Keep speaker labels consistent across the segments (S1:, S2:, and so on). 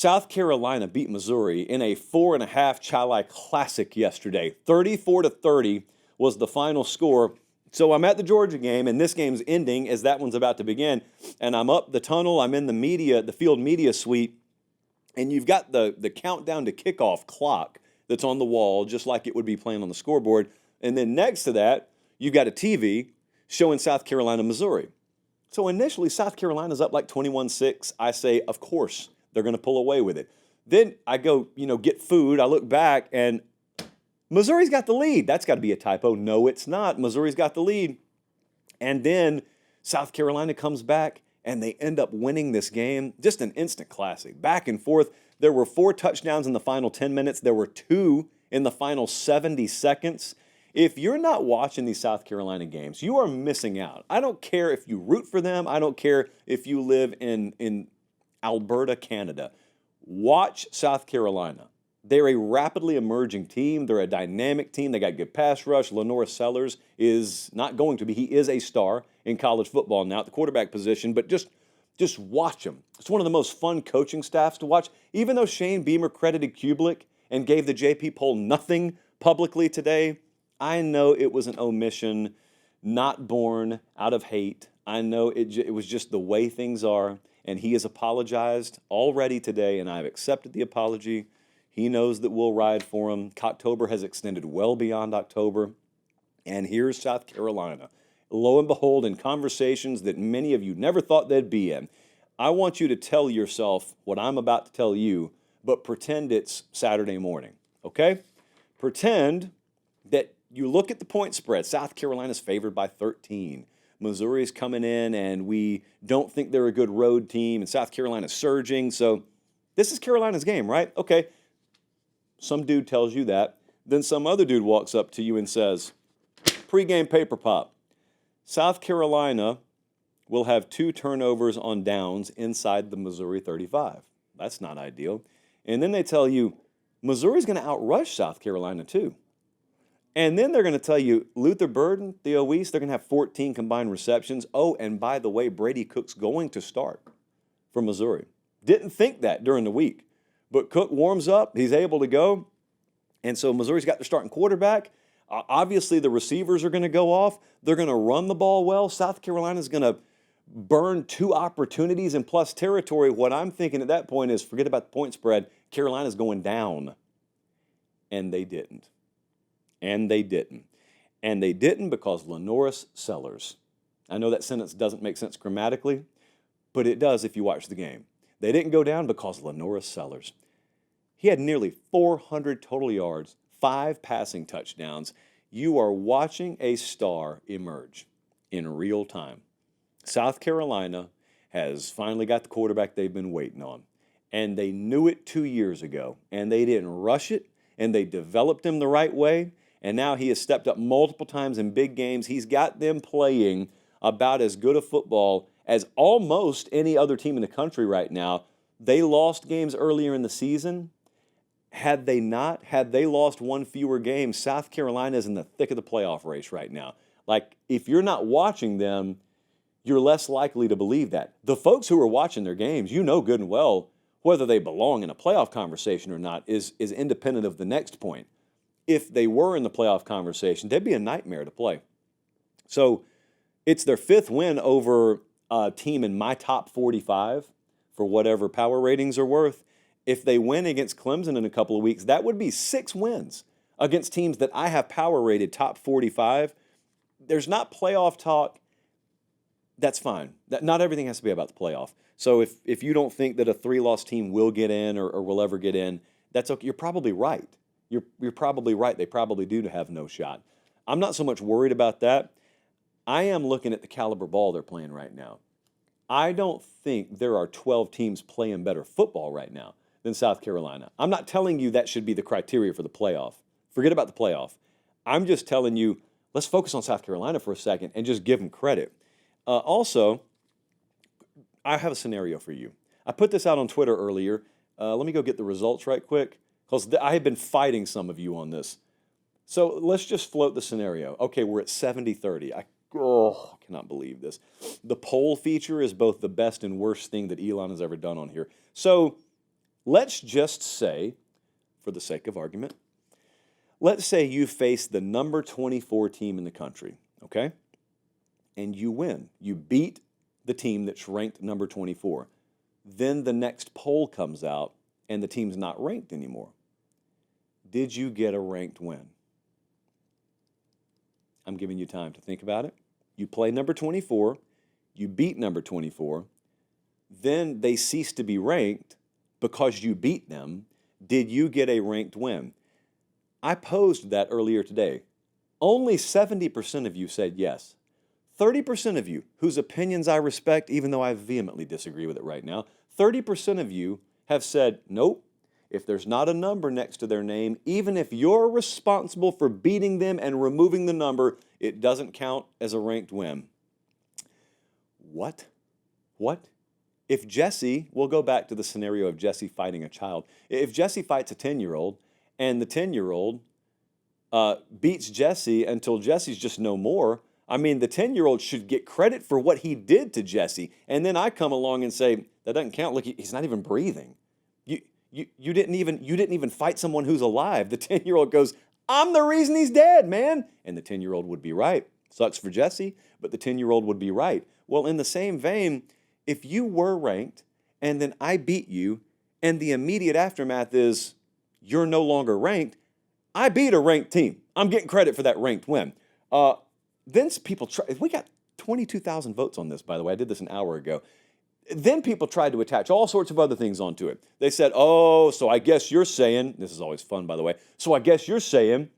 S1: South Carolina beat Missouri in a 4.5 Chili Classic yesterday. 34-30 was the final score. So I'm at the Georgia game, and this game's ending as that one's about to begin. And I'm up the tunnel. I'm in the field media suite, and you've got the countdown to kickoff clock that's on the wall, just like it would be playing on the scoreboard. And then next to that, you've got a TV showing South Carolina, Missouri. So initially, South Carolina's up like 21-6. I say, of course, they're going to pull away with it. Then I go, get food. I look back, and Missouri's got the lead. That's got to be a typo. No, it's not. Missouri's got the lead. And then South Carolina comes back, and they end up winning this game. Just an instant classic. Back and forth. There were 4 touchdowns in the final 10 minutes. There were 2 in the final 70 seconds. If you're not watching these South Carolina games, you are missing out. I don't care if you root for them. I don't care if you live in Alberta, Canada. Watch South Carolina. They're a rapidly emerging team. They're a dynamic team. They got good pass rush. Lenore Sellers is not going to be. He is a star in college football now at the quarterback position, but just watch him. It's one of the most fun coaching staffs to watch. Even though Shane Beamer credited Kublik and gave the JP poll nothing publicly today, I know it was an omission, not born out of hate. I know it was just the way things are, and he has apologized already today, and I've accepted the apology. He knows that we'll ride for him. October has extended well beyond October, and here's South Carolina. Lo and behold, in conversations that many of you never thought they'd be in, I want you to tell yourself what I'm about to tell you, but pretend it's Saturday morning, okay? Pretend that you look at the point spread. South Carolina's favored by 13. Missouri's coming in, and we don't think they're a good road team, and South Carolina's surging. So this is Carolina's game, right? Okay. Some dude tells you that. Then some other dude walks up to you and says, pregame paper pop. South Carolina will have 2 turnovers on downs inside the Missouri 35. That's not ideal. And then they tell you, Missouri's going to outrush South Carolina too. And then they're going to tell you, Luther Burden, Theo Weiss, they're going to have 14 combined receptions. Oh, and by the way, Brady Cook's going to start for Missouri. Didn't think that during the week. But Cook warms up. He's able to go. And so Missouri's got their starting quarterback. Obviously, the receivers are going to go off. They're going to run the ball well. South Carolina's going to burn 2 opportunities in plus territory. What I'm thinking at that point is forget about the point spread. Carolina's going down. And they didn't. And they didn't. And they didn't because Lenore Sellers. I know that sentence doesn't make sense grammatically, but it does if you watch the game. They didn't go down because Lenore Sellers. He had nearly 400 total yards, 5 passing touchdowns. You are watching a star emerge in real time. South Carolina has finally got the quarterback they've been waiting on. And they knew it 2 years ago. And they didn't rush it. And they developed him the right way. And now he has stepped up multiple times in big games. He's got them playing about as good a football as almost any other team in the country right now. They lost games earlier in the season. Had they lost 1 fewer game, South Carolina is in the thick of the playoff race right now. Like, if you're not watching them, you're less likely to believe that. The folks who are watching their games, you know good and well, whether they belong in a playoff conversation or not is independent of the next point. If they were in the playoff conversation, they'd be a nightmare to play. So it's their 5th win over a team in my top 45 for whatever power ratings are worth. If they win against Clemson in a couple of weeks, that would be 6 wins against teams that I have power rated top 45. There's not playoff talk. That's fine. Not everything has to be about the playoff. So if you don't think that a 3-loss team will get in or will ever get in, that's okay. You're probably right. You're probably right. They probably do have no shot. I'm not so much worried about that. I am looking at the caliber ball they're playing right now. I don't think there are 12 teams playing better football right now than South Carolina. I'm not telling you that should be the criteria for the playoff. Forget about the playoff. I'm just telling you, let's focus on South Carolina for a second and just give them credit. Also, I have a scenario for you. I put this out on Twitter earlier. Let me go get the results right quick, because I have been fighting some of you on this. So let's just float the scenario. Okay, we're at 70-30. I cannot believe this. The poll feature is both the best and worst thing that Elon has ever done on here. So Let's just say, for the sake of argument, let's say you face the number 24 team in the country, okay? And you win. You beat the team that's ranked number 24. Then the next poll comes out and the team's not ranked anymore. Did you get a ranked win? I'm giving you time to think about it. You play number 24, you beat number 24, then they cease to be ranked because you beat them. Did you get a ranked win? I posed that earlier today. Only 70% of you said yes. 30% of you, whose opinions I respect, even though I vehemently disagree with it right now, 30% of you have said, nope, if there's not a number next to their name, even if you're responsible for beating them and removing the number, it doesn't count as a ranked win. What? If Jesse, we'll go back to the scenario of Jesse fighting a child. If Jesse fights a 10-year-old and the 10-year-old beats Jesse until Jesse's just no more, I mean, the 10-year-old should get credit for what he did to Jesse. And then I come along and say, that doesn't count. Look, he's not even breathing. You didn't even fight someone who's alive. The 10-year-old goes, I'm the reason he's dead, man. And the 10-year-old would be right. Sucks for Jesse, but the 10-year-old would be right. Well, in the same vein, if you were ranked and then I beat you and the immediate aftermath is you're no longer ranked, I beat a ranked team. I'm getting credit for that ranked win. Then people try. We got 22,000 votes on this, by the way. I did this an hour ago. Then people tried to attach all sorts of other things onto it. They said, oh, so I guess you're saying, this is always fun, by the way, so I guess you're saying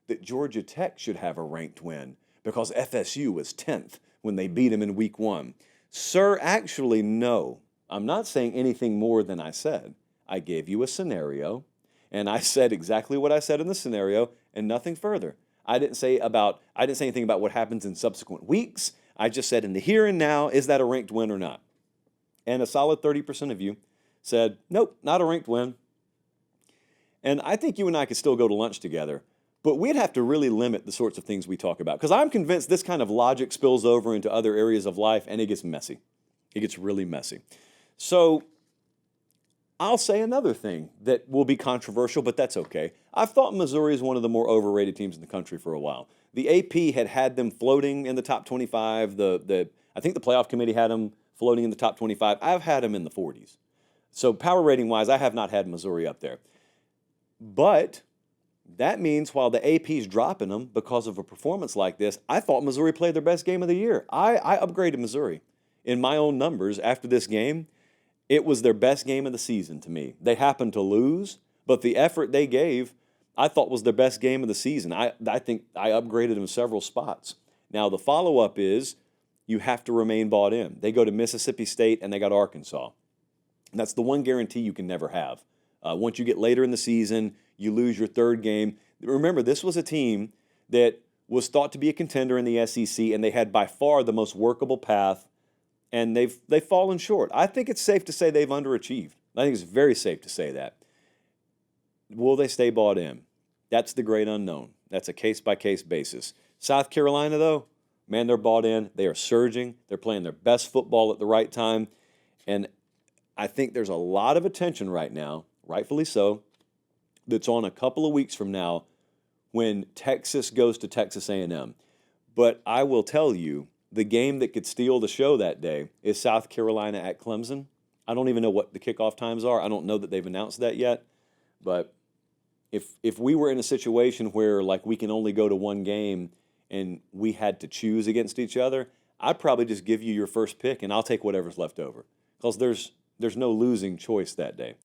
S1: that Georgia Tech should have a ranked win because FSU was 10th when they beat them in week 1. Sir, actually, no. I'm not saying anything more than I said. I gave you a scenario, and I said exactly what I said in the scenario and nothing further. I didn't say anything about what happens in subsequent weeks. I just said in the here and now, is that a ranked win or not? And a solid 30% of you said, nope, not a ranked win. And I think you and I could still go to lunch together, but we'd have to really limit the sorts of things we talk about. Because I'm convinced this kind of logic spills over into other areas of life, and it gets messy. It gets really messy. So I'll say another thing that will be controversial, but that's okay. I've thought Missouri is one of the more overrated teams in the country for a while. The AP had them floating in the top 25. I think the playoff committee had them floating in the top 25. I've had them in the 40s. So power rating-wise, I have not had Missouri up there. But that means while the AP's dropping them because of a performance like this, I thought Missouri played their best game of the year. I upgraded Missouri in my own numbers after this game. It was their best game of the season to me. They happened to lose, but the effort they gave, I thought was their best game of the season. I think I upgraded them several spots. Now, the follow-up is you have to remain bought in. They go to Mississippi State and they got Arkansas. And that's the one guarantee you can never have. Once you get later in the season, you lose your third game. Remember, this was a team that was thought to be a contender in the SEC, and they had by far the most workable path, and they've fallen short. I think it's safe to say they've underachieved. I think it's very safe to say that. Will they stay bought in? That's the great unknown. That's a case-by-case basis. South Carolina, though, man, they're bought in. They are surging. They're playing their best football at the right time. And I think there's a lot of attention right now, rightfully so, that's on a couple of weeks from now when Texas goes to Texas A&M. But I will tell you, the game that could steal the show that day is South Carolina at Clemson. I don't even know what the kickoff times are. I don't know that they've announced that yet. But if we were in a situation where like we can only go to one game and we had to choose against each other, I'd probably just give you your first pick and I'll take whatever's left over because there's no losing choice that day.